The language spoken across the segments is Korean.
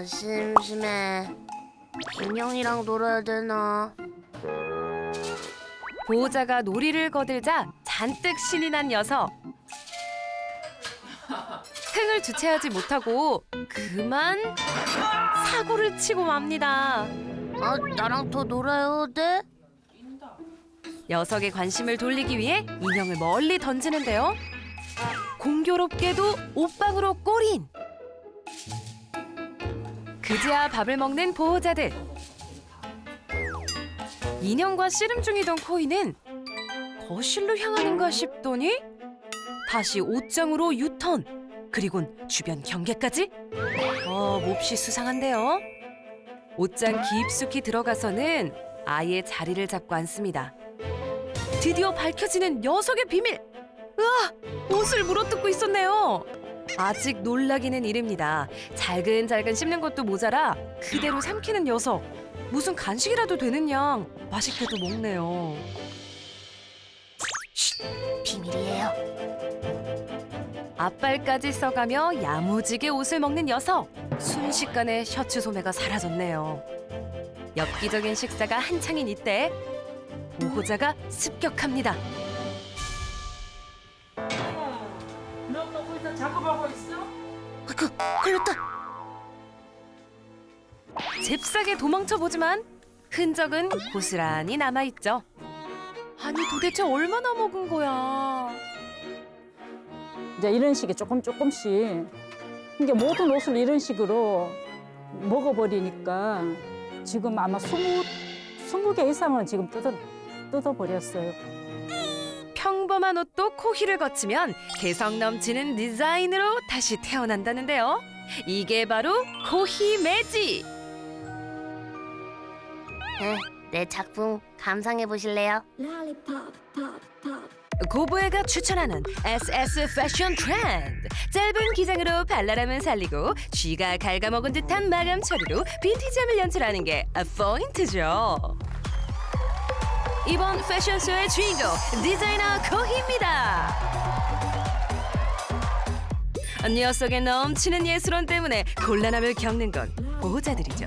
심심해. 인형이랑 놀아야 되나? 보호자가 놀이를 거들자 잔뜩 신이 난 녀석. 흥을 주체하지 못하고 그만 사고를 치고 맙니다. 나랑 더 놀아요 돼? 녀석의 관심을 돌리기 위해 인형을 멀리 던지는데요. 공교롭게도 옷방으로 꼬린. 그제야 밥을 먹는 보호자들. 인형과 씨름 중이던 코이는 거실로 향하는가 싶더니 다시 옷장으로 유턴. 그리곤 주변 경계까지? 몹시 수상한데요. 옷장 깊숙이 들어가서는 아예 자리를 잡고 앉습니다. 드디어 밝혀지는 녀석의 비밀! 으아! 옷을 물어뜯고 있었네요. 아직 놀라기는 이릅니다. 잘근잘근 씹는 것도 모자라 그대로 삼키는 녀석. 무슨 간식이라도 되는 양 맛있게도 먹네요. 비밀이에요. 앞발까지 써가며 야무지게 옷을 먹는 녀석. 순식간에 셔츠 소매가 사라졌네요. 엽기적인 식사가 한창인 이때 보호자가 습격합니다. 너 거기서 작업하고 있어? 걸렸다. 잽싸게 도망쳐보지만 흔적은 고스란히 남아있죠. 아니 도대체 얼마나 먹은 거야. 이제 이런 식의 조금씩 이게 모든 옷을 이런 식으로 먹어버리니까 지금 아마 20개 이상은 지금 뜯어버렸어요. 평범한 옷도 코희를 거치면 개성 넘치는 디자인으로 다시 태어난다는데요. 이게 바로 코희 매직. 내 작품 감상해 보실래요? 고보애가 추천하는 SS 패션 트렌드. 짧은 기장으로 발랄함을 살리고 쥐가 갉아먹은 듯한 마감 처리로 빈티지함을 연출하는 게 포인트죠. 이번 패션쇼의 주인공 디자이너 코희입니다. 녀석의 넘치는 예술원 때문에 곤란함을 겪는 건 보호자들이죠.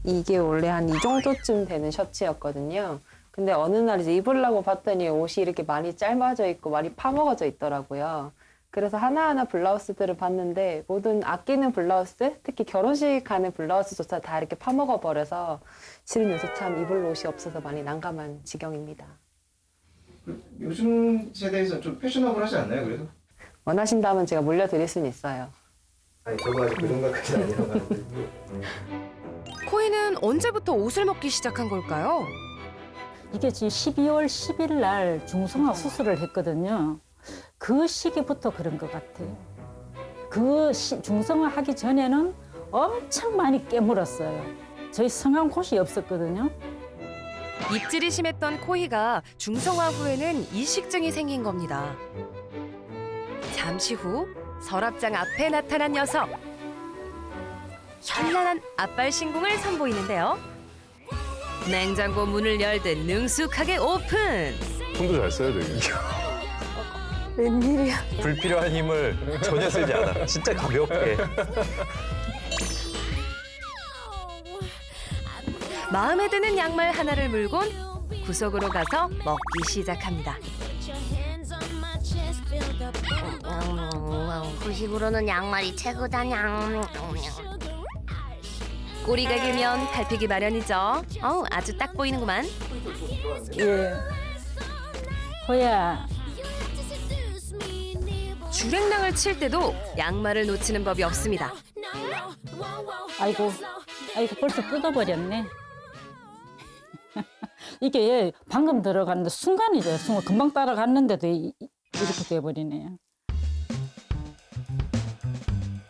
이게 원래 한 이 정도쯤 되는 셔츠였거든요. 근데 어느 날 이제 입으려고 봤더니 옷이 이렇게 많이 짧아져 있고 많이 파먹어져 있더라고요. 그래서 하나하나 블라우스들을 봤는데 모든 아끼는 블라우스, 특히 결혼식 가는 블라우스조차 다 이렇게 파먹어 버려서 실은 요새 참 입을 옷이 없어서 많이 난감한 지경입니다. 요즘 세대에서는 좀 패셔너블하지 않나요, 그래도? 원하신다면 제가 물려드릴 수는 있어요. 아니, 저거 아직 그 생각까지는 아니라고 하는데. 코이는 언제부터 옷을 먹기 시작한 걸까요? 이게 지금 12월 10일 날 중성화 수술을 했거든요. 그 시기부터 그런 것 같아요. 중성화 하기 전에는 엄청 많이 깨물었어요. 저희 성한 곳이 없었거든요. 입질이 심했던 코이가 중성화 후에는 이식증이 생긴 겁니다. 잠시 후 서랍장 앞에 나타난 녀석. 현란한 앞발 신공을 선보이는데요. 냉장고 문을 열듯 능숙하게 오픈. 손도 잘 써야 되겠네. 웬일이야. 불필요한 힘을 전혀 쓰지 않아. 진짜 가볍게. 마음에 드는 양말 하나를 물곤 구석으로 가서 먹기 시작합니다. 후식으로는 양말이 최고다냥. 꼬리가 길면 밟히기 마련이죠. 아주 딱 보이는구만. 예. 호야, 주랭랑을 칠 때도 양말을 놓치는 법이 없습니다. 아이고 벌써 뜯어버렸네. 이게 방금 들어갔는데 순간이죠. 순간 금방 따라갔는데도 이렇게 돼버리네요.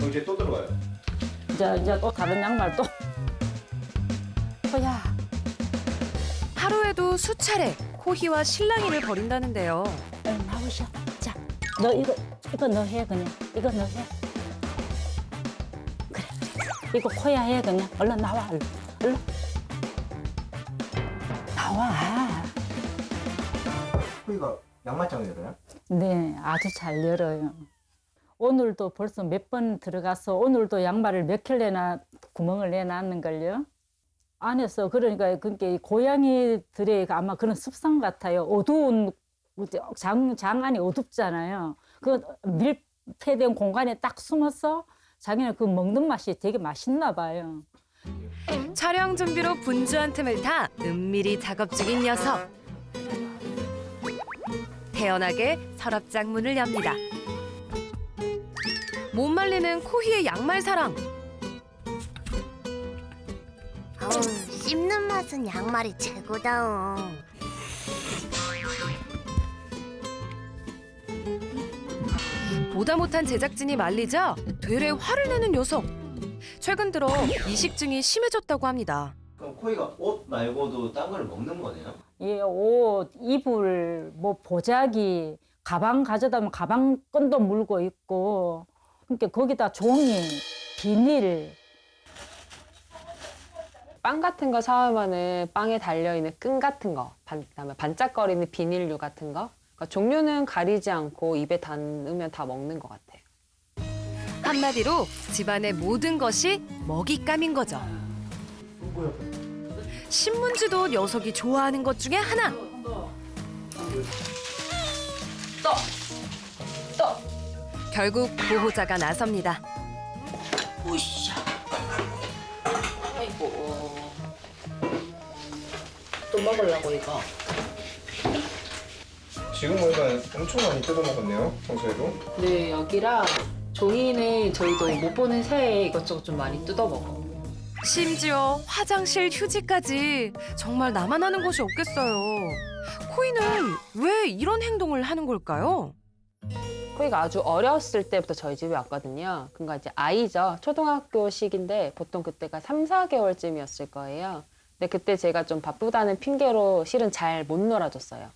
이제 또 들어가요. 이제 또 다른 양말 또. 호야, 하루에도 수차례 코희와 실랑이를 벌인다는데요. 얼른 나오셔. 자, 너 이거 너 해 그냥. 이거 너 해. 그래. 이거 코야 해 그냥. 얼른 나와. 얼른. 나와. 소리가 양말장이 열어요? 네, 아주 잘 열어요. 오늘도 벌써 몇 번 들어가서 오늘도 양말을 몇 켤레나 구멍을 내놨는걸요. 안에서 그러니까 그게 고양이들의 아마 그런 습성 같아요. 어두운 장 안이 어둡잖아요. 그 밀폐된 공간에 딱 숨어서 자기는 그 먹는 맛이 되게 맛있나 봐요. 촬영 준비로 분주한 틈을 타 은밀히 작업 중인 녀석. 태연하게 서랍장 문을 엽니다. 못 말리는 코희의 양말 사랑. 아우, 씹는 맛은 양말이 최고다. 보다 못한 제작진이 말리자 되레 화를 내는 녀석. 최근 들어 이식증이 심해졌다고 합니다. 그럼 코이가 옷 말고도 딴 걸 먹는 거네요? 예, 옷, 이불, 뭐 보자기, 가방 가져다 보면 가방 끈도 물고 있고, 그러니까 거기다 종이, 비닐. 빵 같은 거 사오면은 빵에 달려있는 끈 같은 거, 그다음에 반짝거리는 비닐류 같은 거. 그러니까 종류는 가리지 않고 입에 담으면 다 먹는 것 같아요. 한마디로 집안의 모든 것이 먹잇감인 거죠. 신문지도 녀석이 좋아하는 것 중에 하나. 결국 보호자가 나섭니다. 아이고. 또 먹으려고 이거. 지금 보니까 엄청 많이 뜯어 먹었네요. 평소에도. 네, 여기랑 종이는 저희도 못 보는 새에 이것저것 좀 많이 뜯어 먹어. 심지어 화장실 휴지까지. 정말 나만 하는 것이 없겠어요. 코이는 왜 이런 행동을 하는 걸까요? 코이가 아주 어렸을 때부터 저희 집에 왔거든요. 그러니까 이제 아이죠. 초등학교 시기인데 보통 그때가 3, 4개월쯤이었을 거예요. 근데 그때 제가 좀 바쁘다는 핑계로 실은 잘 못 놀아줬어요.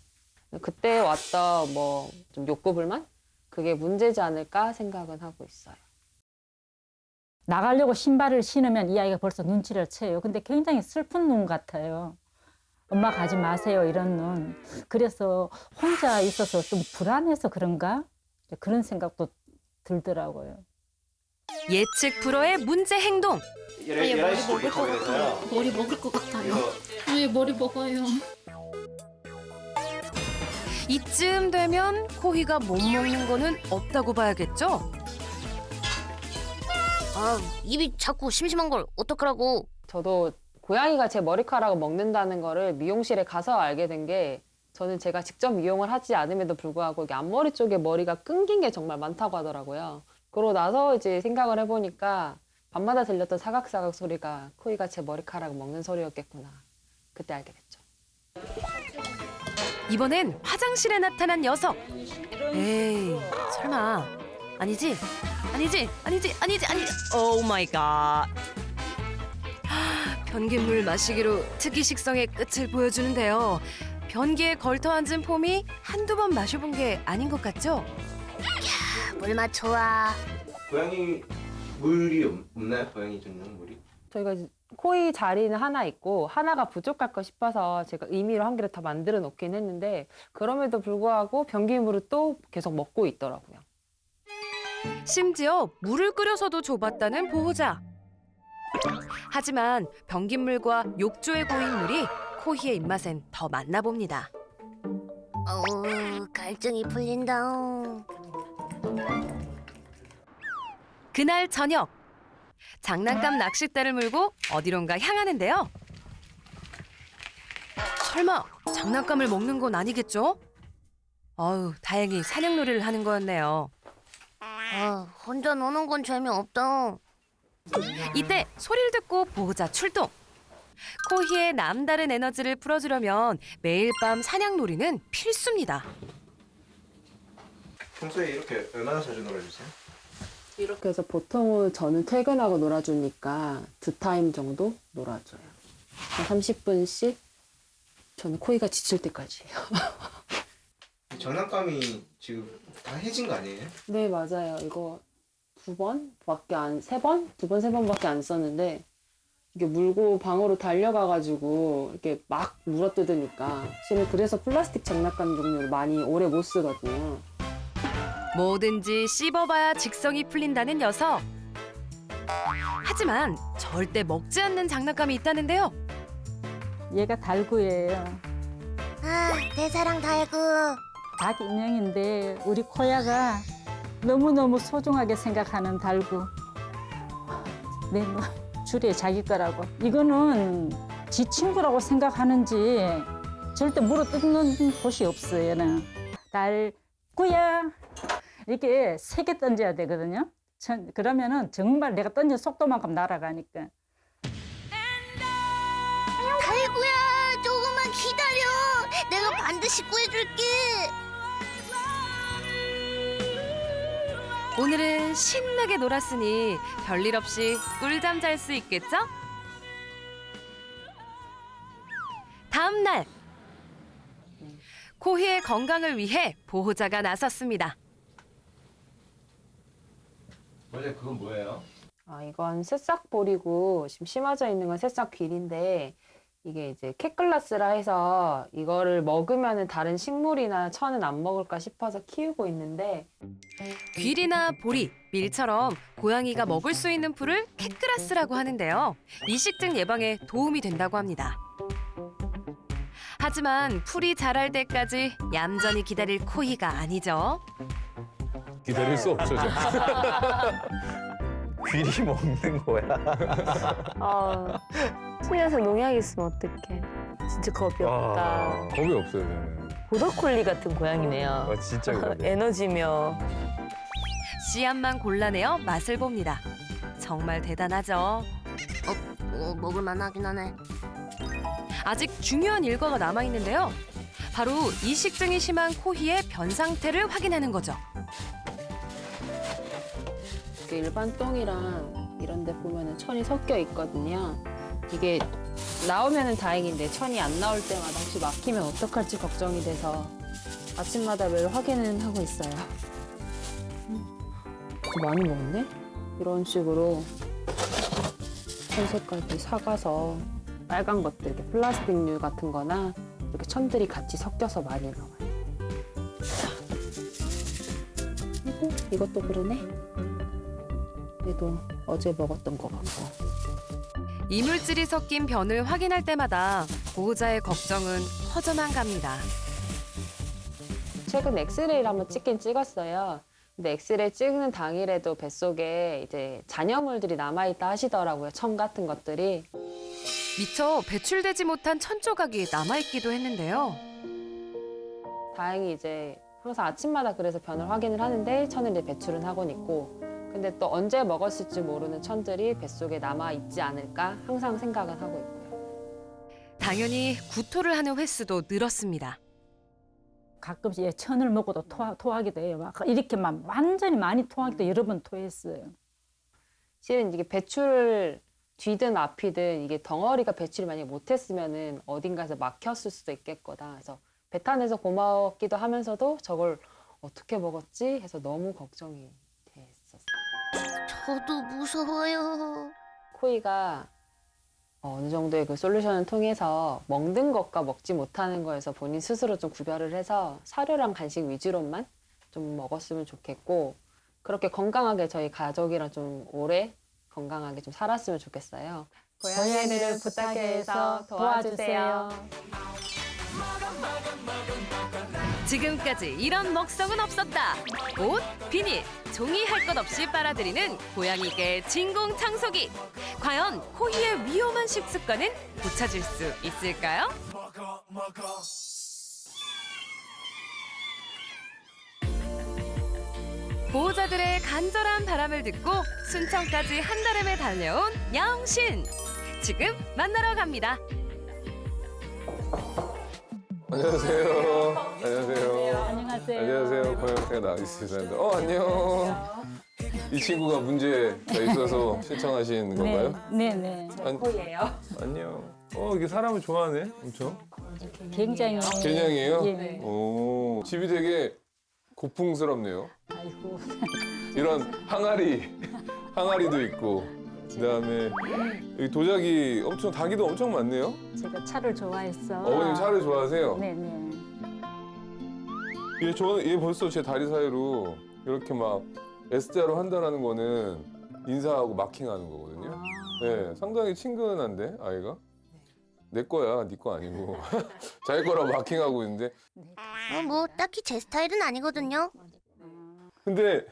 그때 왔던 뭐 좀 욕구 불만? 그게 문제지 않을까 생각은 하고 있어요. 나가려고 신발을 신으면 이 아이가 벌써 눈치를 채요. 근데 굉장히 슬픈 눈 같아요. 엄마 가지 마세요, 이런 눈. 그래서 혼자 있어서 좀 불안해서 그런가? 그런 생각도 들더라고요. 예측 불허의 문제 행동. 예라이 씨 쪽에 거기에서요. 머리 먹을 것 같아요. 그래서 왜 머리 먹어요? 이쯤 되면 코희가 못 먹는 거는 없다고 봐야겠죠? 아, 입이 자꾸 심심한 걸 어떡하라고. 저도 고양이가 제 머리카락을 먹는다는 거를 미용실에 가서 알게 된 게 저는 제가 직접 미용을 하지 않음에도 불구하고 이게 앞머리 쪽에 머리가 끊긴 게 정말 많다고 하더라고요. 그러고 나서 이제 생각을 해보니까 밤마다 들렸던 사각사각 소리가 코이가 제 머리카락을 먹는 소리였겠구나. 그때 알게 됐죠. 이번엔 화장실에 나타난 녀석. 에이, 설마. 아니지? 오 마이 갓. 변기물 마시기로 특이 식성의 끝을 보여주는데요. 변기에 걸터 앉은 폼이 한두 번 마셔본 게 아닌 것 같죠? 물맛 좋아. 고양이 물이 없나요? 고양이 전용 물이? 저희가 이제 코이 자리는 하나 있고 하나가 부족할까 싶어서 제가 의미로 한 개를 더 만들어 놓긴 했는데 그럼에도 불구하고 변기물을 또 계속 먹고 있더라고요. 심지어 물을 끓여서도 줘봤다는 보호자. 하지만 변기물과 욕조에 고인 물이 코희의 입맛엔 더 맞나 봅니다. 어우, 갈증이 풀린다. 그날 저녁. 장난감 낚싯대를 물고 어디론가 향하는데요. 설마 장난감을 먹는 건 아니겠죠? 어우, 다행히 사냥놀이를 하는 거였네요. 아, 혼자 노는 건 재미없다. 이때 소리를 듣고 보호자 출동. 코희의 남다른 에너지를 풀어주려면 매일 밤 사냥놀이는 필수입니다. 평소에 이렇게 얼마나 자주 놀아주세요? 이렇게 해서 보통은 저는 퇴근하고 놀아주니까 2타임 정도 놀아줘요. 한 30분씩 저는 코이가 지칠 때까지 해요. 장난감이 지금 다 해진 거 아니에요? 네, 맞아요. 이거 2번밖에 안, 3번? 2번, 3번밖에 안 썼는데 이게 물고 방으로 달려가가지고 이렇게 막 물어뜯으니까 실은 그래서 플라스틱 장난감 종류를 많이 오래 못 쓰거든요. 뭐든지 씹어봐야 직성이 풀린다는 녀석. 하지만 절대 먹지 않는 장난감이 있다는데요. 얘가 달구예요. 아, 내 사랑 달구. 닭 인형인데 우리 코야가 너무너무 소중하게 생각하는 달구. 네, 뭐 줄에 자기 거라고. 이거는 지 친구라고 생각하는지 절대 물어뜯는 곳이 없어요. 얘는. 달구야. 이렇게 3개 던져야 되거든요. 그러면은 정말 내가 던진 속도만큼 날아가니까. 달구야, 조금만 기다려. 내가 반드시 구해줄게. 오늘은 신나게 놀았으니 별일 없이 꿀잠 잘 수 있겠죠? 다음 날 코희의 건강을 위해 보호자가 나섰습니다. 원래 그건 뭐예요? 이건 새싹볼이고 지금 심어져 있는 건 새싹 귀리인데 이게 이제 캣글라스라 해서 이거를 먹으면 다른 식물이나 천은 안 먹을까 싶어서 키우고 있는데 귀리나 보리, 밀처럼 고양이가 먹을 수 있는 풀을 캣그라스라고 하는데요. 이식증 예방에 도움이 된다고 합니다. 하지만 풀이 자랄 때까지 얌전히 기다릴 코희가 아니죠. 기다릴 수 없죠, 저. 귀리 먹는 거야. 손에서 농약 있으면 어떡해. 진짜 겁이 없다. 겁이 없어요, 저는. 보더콜리 같은 고양이네요. 진짜 그러네. 에너지며. 씨앗만 골라내어 맛을 봅니다. 정말 대단하죠. 먹을만 하긴 하네. 아직 중요한 일과가 남아있는데요. 바로 이식증이 심한 코희의 변 상태를 확인하는 거죠. 일반 똥이랑 이런 데 보면은 천이 섞여 있거든요. 이게 나오면은 다행인데 천이 안 나올 때마다 혹시 막히면 어떡할지 걱정이 돼서 아침마다 매일 확인은 하고 있어요. 많이 먹네? 이런 식으로 천 색깔들 사가서 빨간 것들, 이렇게 플라스틱류 같은 거나 이렇게 천들이 같이 섞여서 많이 나와요. 그리고 이것도 그러네. 얘도 어제 먹었던 것 같고. 이물질이 섞인 변을 확인할 때마다 보호자의 걱정은 커져만 갑니다. 최근 엑스레이를 한번 찍긴 찍었어요. 근데 엑스레이 찍는 당일에도 뱃속에 이제 잔여물들이 남아있다 하시더라고요. 천 같은 것들이. 미처 배출되지 못한 천 조각이 남아있기도 했는데요. 다행히 이제 항상 아침마다 그래서 변을 확인을 하는데 천을 이제 배출은 하고는 있고, 근데 또 언제 먹었을지 모르는 천들이 뱃속에 남아있지 않을까 항상 생각은 하고 있고요. 당연히 구토를 하는 횟수도 늘었습니다. 가끔씩 얘 천을 먹어도 토하기도 해요. 막 이렇게만 완전히 많이 토하기도 여러 번 토했어요. 실은 이게 배출을 뒤든 앞이든 이게 덩어리가 배출을 만약에 못했으면은 어딘가에서 막혔을 수도 있겠거다. 그래서 배탄에서 고마웠기도 하면서도 저걸 어떻게 먹었지 해서 너무 걱정이 됐었어요. 저도 무서워요. 코이가 어느 정도의 그 솔루션을 통해서 먹는 것과 먹지 못하는 거에서 본인 스스로 좀 구별을 해서 사료랑 간식 위주로만 좀 먹었으면 좋겠고, 그렇게 건강하게 저희 가족이랑 좀 오래 건강하게 좀 살았으면 좋겠어요. 고양이들을 부탁해서 도와주세요. 지금까지 이런 먹성은 없었다. 옷, 비닐, 종이 할 것 없이 빨아들이는 고양이계 진공 청소기. 과연 코희의 위험한 식습관은 고쳐질 수 있을까요? 보호자들의 간절한 바람을 듣고 순천까지 한달음에 달려온 영신. 지금 만나러 갑니다. 안녕하세요. 안녕하세요. 안녕하세요. 안녕하세요. 고양이가 나와 있으신데. 안녕. 이 친구가 문제가 있어서 신청하신 건가요? 네네. 코이예요. 안녕. 이게 사람을 좋아하네, 엄청. 굉장히. 개냥이에요? 예. 오, 집이 되게 고풍스럽네요. 아이고. 이런 항아리도 있고, 그다음에 여기 도자기 닭이도 엄청 많네요. 제가 차를 좋아해서. 어머님 차를 좋아하세요? 네네. 얘 벌써 제 다리 사이로 이렇게 막 S자로 한다라는 거는 인사하고 마킹하는 거거든요. 네, 상당히 친근한데 아이가? 내 거야, 네 거 아니고 자기 거라고 마킹하고 있는데. 뭐 딱히 제 스타일은 아니거든요. 근데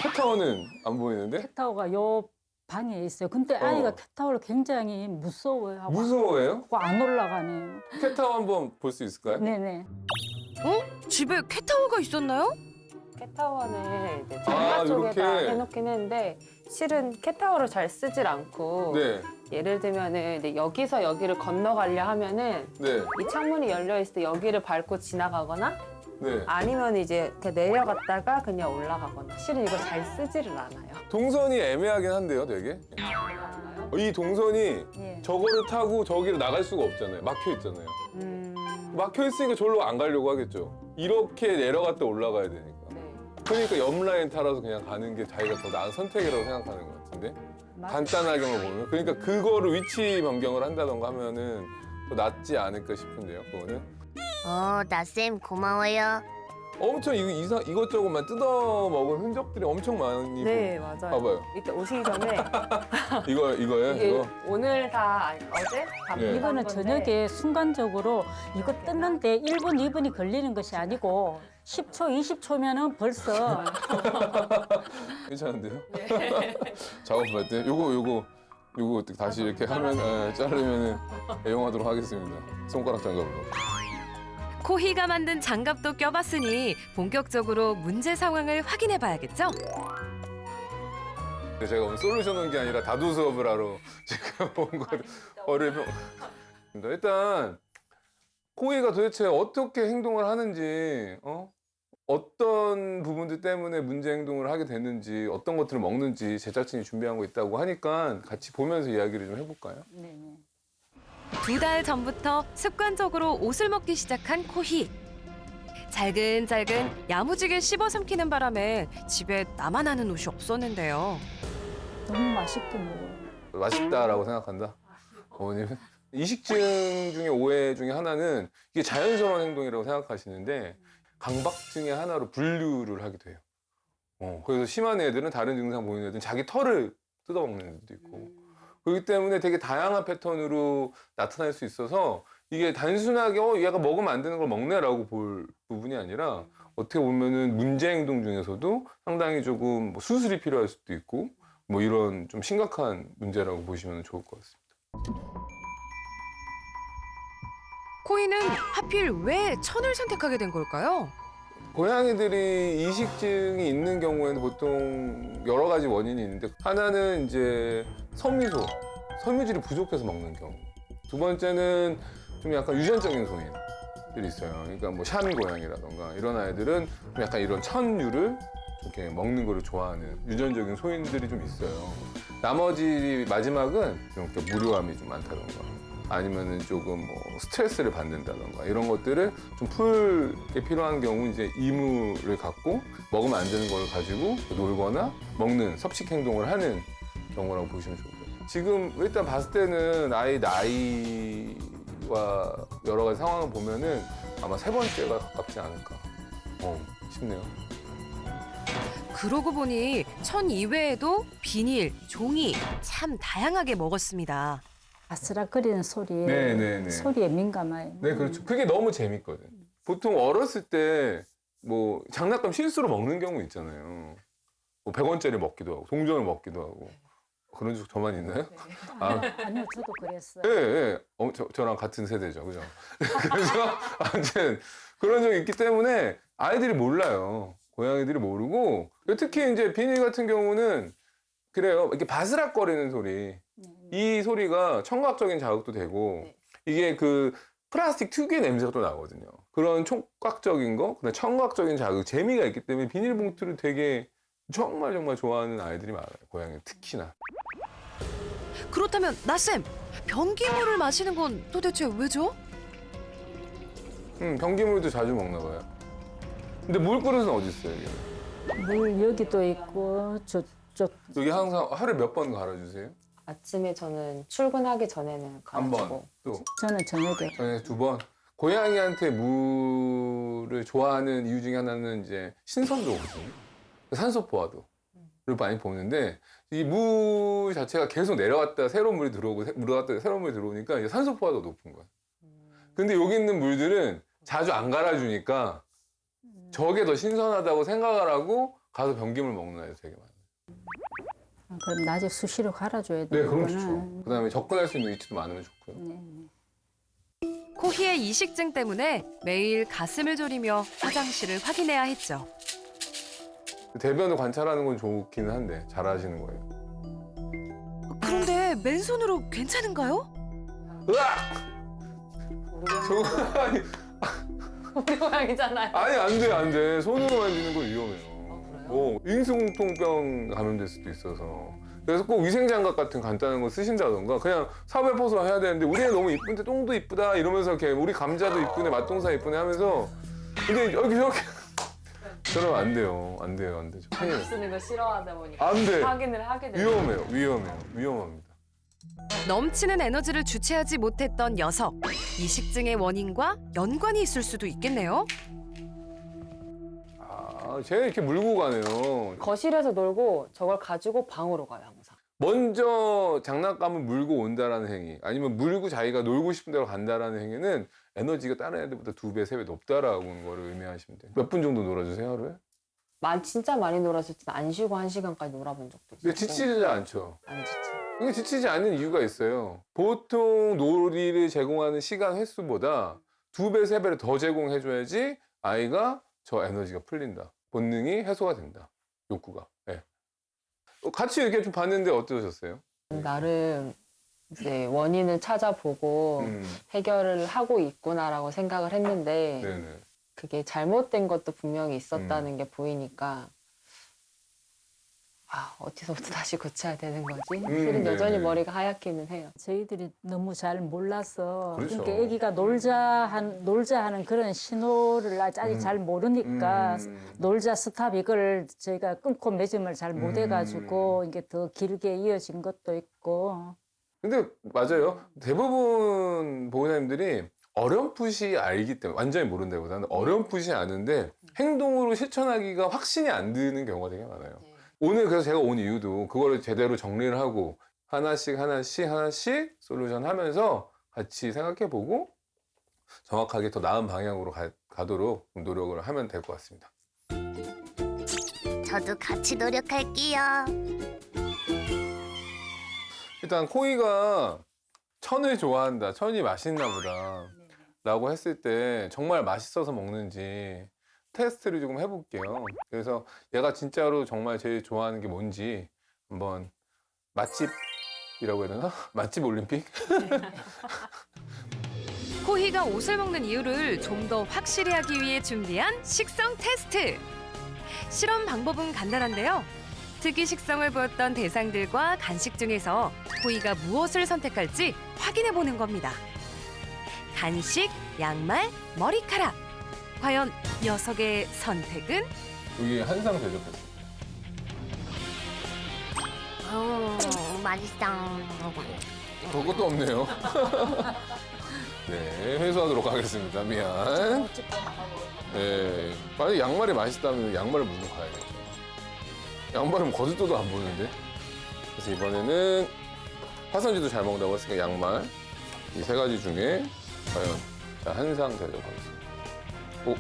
캣타워는 안 보이는데? 캣타워가 요 방에 있어요. 근데 아이가 캣타워를 굉장히 무서워요. 무서워해요? 안 올라가네요. 캣타워 한번 볼 수 있을까요? 네네. 집에 캣타워가 있었나요? 캣타워는 이제 아, 장가 쪽에다 이렇게? 해놓긴 했는데 실은 캣타워를 잘 쓰질 않고 네, 예를 들면은 이제 여기서 여기를 건너가려 하면은 네, 이 창문이 열려 있을 때 여기를 밟고 지나가거나 네. 아니면 이제 그냥 내려갔다가 그냥 올라가거나 실은 이걸 잘 쓰지를 않아요. 동선이 애매하긴 한데요, 되게. 이 동선이 예. 저거를 타고 저기로 나갈 수가 없잖아요. 막혀 있잖아요. 막혀 있으니까 저기로 안 가려고 하겠죠. 이렇게 내려갔다 올라가야 되니까. 네. 그러니까 옆 라인 타라서 그냥 가는 게 자기가 더 나은 선택이라고 생각하는 것 같은데. 간단하게만 보면. 그러니까 그거를 위치 변경을 한다던가 하면은 더 낫지 않을까 싶은데요, 그거는. 나쌤 고마워요. 엄청 이것저것만 뜯어 먹은 흔적들이 엄청 많이 네, 맞아요. 봐봐요. 이따 오시기 전에 이거예요, 이게 이거? 오늘 다 어제 다 네. 이거는 저녁에 순간적으로 이거 뜯는데 1분, 2분이 걸리는 것이 아니고 10초, 20초면은 벌써 괜찮은데요? 작업할 때 요거 다시 이렇게 하면 자르면은 애용하도록 하겠습니다. 손가락 장갑으로. 코희가 만든 장갑도 껴봤으니 본격적으로 문제 상황을 확인해 봐야겠죠? 근데 제가 오늘 솔루션 온 게 아니라 다도 수업을 하러 제가 온 거를 일단 코희가 도대체 어떻게 행동을 하는지 어떤 부분들 때문에 문제 행동을 하게 됐는지 어떤 것들을 먹는지 제작진이 준비한 거 있다고 하니까 같이 보면서 이야기를 좀 해볼까요? 네네. 2달 전부터 습관적으로 옷을 먹기 시작한 코희. 잘근잘근 야무지게 씹어 삼키는 바람에 집에 나만 아는 옷이 없었는데요. 너무 맛있게 먹어요. 맛있다라고 생각한다. 어머님은 이식증 중에 오해 중에 하나는 이게 자연스러운 행동이라고 생각하시는데 강박증의 하나로 분류를 하게 돼요. 그래서 심한 애들은 다른 증상 보이는 애들은 자기 털을 뜯어먹는 애들도 있고 그렇기 때문에 되게 다양한 패턴으로 나타날 수 있어서 이게 단순하게 얘가 먹으면 안 되는 걸 먹네라고 볼 부분이 아니라 어떻게 보면은 문제 행동 중에서도 상당히 조금 뭐 수술이 필요할 수도 있고 뭐 이런 좀 심각한 문제라고 보시면 좋을 것 같습니다. 코희는 하필 왜 천을 선택하게 된 걸까요? 고양이들이 이식증이 있는 경우에는 보통 여러 가지 원인이 있는데 하나는 이제 섬유질이 부족해서 먹는 경우. 두 번째는 좀 약간 유전적인 소인들이 있어요. 그러니까 뭐 샤미 고양이라던가 이런 아이들은 좀 약간 이런 천류를 이렇게 먹는 거를 좋아하는 유전적인 소인들이 좀 있어요. 나머지 마지막은 좀 이렇게 무료함이 좀 많다던가 아니면은 조금 뭐 스트레스를 받는다던가 이런 것들을 좀 풀게 필요한 경우 이제 이물을 갖고 먹으면 안 되는 걸 가지고 놀거나 먹는 섭식 행동을 하는 경우라고 보시면 좋을 거예요. 지금 일단 봤을 때는 아이 나이와 여러 가지 상황을 보면은 아마 세 번째가 가깝지 않을까 싶네요. 그러고 보니 천 이외에도 비닐, 종이 참 다양하게 먹었습니다. 아스락거리는 소리에 네네네. 소리에 민감해요. 네, 그렇죠. 그게 너무 재밌거든. 보통 어렸을 때 뭐 장난감 실수로 먹는 경우 있잖아요. 뭐 100원짜리 먹기도 하고 동전을 먹기도 하고 그런 적 저만 있나요? 아, 아니요, 저도 그랬어요. 예, 예. 저랑 같은 세대죠, 그죠? 그래서 아무튼 그런 적이 있기 때문에 아이들이 몰라요. 고양이들이 모르고 특히 이제 비닐 같은 경우는 그래요. 이렇게 바스락거리는 소리. 이 소리가 청각적인 자극도 되고 이게 그 플라스틱 특유의 냄새가 또 나거든요. 그런 촉각적인 거, 그다음에 청각적인 자극, 재미가 있기 때문에 비닐봉투를 되게 정말 좋아하는 아이들이 많아요. 고양이 특히나. 그렇다면 나쌤, 변기물을 마시는 건 도대체 왜죠? 변기물도 자주 먹나 봐요. 근데 물그릇은 어디 있어요, 여기? 물 여기도 있고 저쪽 여기 항상 하루에 몇 번 갈아주세요? 아침에 저는 출근하기 전에는 한 번. 가지고 또 저는 저녁에 전에 2번. 고양이한테 물을 좋아하는 이유 중에 하나는 이제 신선도거든요. 산소 포화도를 많이 보는데 이 물 자체가 계속 내려갔다 새로운 물이 들어오고 물어갔다 새로운 물이 들어오니까 이제 산소 포화도가 높은 거야. 근데 여기 있는 물들은 자주 안 갈아주니까 저게 더 신선하다고 생각을 하고 가서 변기물 먹는 아이들 되게 많아요. 그럼 낮에 수시로 갈아줘야 네, 되는 그럼 거는. 좋죠. 그다음에 접근할 수 있는 위치도 많으면 좋고요. 네. 코희의 이식증 때문에 매일 가슴을 졸이며 화장실을 확인해야 했죠. 대변을 관찰하는 건 좋기는 한데 잘하시는 거예요. 그런데 맨손으로 괜찮은가요? 저거 우리 고양이잖아요. 아니 안 돼. 손으로 만지는 거 위험해요. 인수공통병 감염될 수도 있어서. 그래서 꼭 위생장갑 같은 간단한 거 쓰신다던가 그냥 사발 퍼서 해야 되는데 우리 애 너무 이쁜데 똥도 이쁘다 이러면서 이렇게 우리 감자도 이쁘네 맛동산 이쁘네 하면서 근데 여기 저렇게 그러면 안 돼요. 안 되죠. 안 쓰는 거 싫어하다 보니까 안 돼. 확인을 하게 돼요. 위험합니다. 넘치는 에너지를 주체하지 못했던 녀석. 이식증의 원인과 연관이 있을 수도 있겠네요. 쟤 이렇게 물고 가네요. 거실에서 놀고 저걸 가지고 방으로 가요 항상. 먼저 장난감을 물고 온다라는 행위 아니면 물고 자기가 놀고 싶은 데로 간다라는 행위는 에너지가 다른 애들보다 2배, 3배 높다라는 거를 의미하시면 돼요. 몇 분 정도 놀아주세요, 하루에? 진짜 많이 놀았을 때는 안 쉬고 1시간까지 놀아본 적도 있어요. 근데 지치지 않죠. 안 지쳐. 이게 지치지 않는 이유가 있어요. 보통 놀이를 제공하는 시간 횟수보다 2배, 3배를 더 제공해줘야지 아이가 저 에너지가 풀린다. 본능이 해소가 된다. 욕구가. 네. 같이 이렇게 좀 봤는데 어떠셨어요? 나름 이제 원인을 찾아보고 해결을 하고 있구나라고 생각을 했는데 네네. 그게 잘못된 것도 분명히 있었다는 게 보이니까 어디서부터 다시 고쳐야 되는 거지? 실은 여전히 네네. 머리가 하얗기는 해요. 저희들이 너무 잘 몰라서 그렇죠. 그러니까 아기가 놀자 하는 그런 신호를 아직 잘 모르니까 놀자 스탑 이걸 저희가 끊고 매점을 잘 못 해가지고 이게 더 길게 이어진 것도 있고. 근데 맞아요. 대부분 보호자님들이 어렴풋이 알기 때문에 완전히 모른다기보다는 어렴풋이 아는데 행동으로 실천하기가 확신이 안 드는 경우가 되게 많아요. 오늘 그래서 제가 온 이유도 그거를 제대로 정리를 하고 하나씩 솔루션 하면서 같이 생각해보고 정확하게 더 나은 방향으로 가도록 노력을 하면 될 것 같습니다. 저도 같이 노력할게요. 일단 코이가 천을 좋아한다, 천이 맛있나 보다 라고 했을 때 정말 맛있어서 먹는지 테스트를 조금 해볼게요. 그래서 얘가 진짜로 정말 제일 좋아하는 게 뭔지 한번 맛집이라고 해야 되나? 맛집 올림픽? 코희가 옷을 먹는 이유를 좀 더 확실히 하기 위해 준비한 식성 테스트. 실험 방법은 간단한데요. 특이 식성을 보였던 대상들과 간식 중에서 코희가 무엇을 선택할지 확인해 보는 겁니다. 간식, 양말, 머리카락. 과연 녀석의 선택은? 여기 한상 대접했어요. 맛있어. 볼 것도 없네요. 네, 회수하도록 하겠습니다. 미안. 네, 만약 양말이 맛있다면 양말을 물고 가야겠죠. 양말은 거들떠도 안 보는데. 그래서 이번에는 화선지도 잘 먹는다고 했으니까 양말. 이 3가지 중에 과연 한상 대접하겠습니다. 오.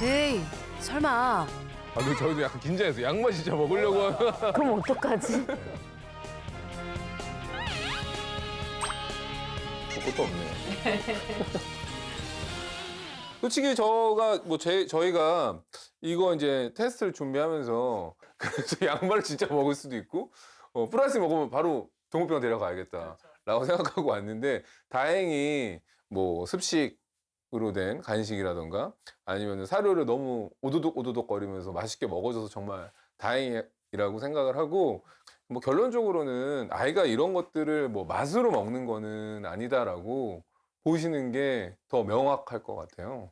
에이, 설마. 근데 저희도 약간 긴장해서 양말 진짜 먹으려고 하면. 그럼 어떡하지? 볼 것도 없네요. 솔직히 저희가 이거 이제 테스트를 준비하면서 그래서 양말을 진짜 먹을 수도 있고 플라스 먹으면 바로 동물병원 데려가야겠다라고 생각하고 왔는데 다행히 뭐 습식으로 된 간식이라던가 아니면 사료를 너무 오도독 거리면서 맛있게 먹어줘서 정말 다행이라고 생각을 하고 뭐 결론적으로는 아이가 이런 것들을 뭐 맛으로 먹는 거는 아니다라고 보시는 게 더 명확할 것 같아요.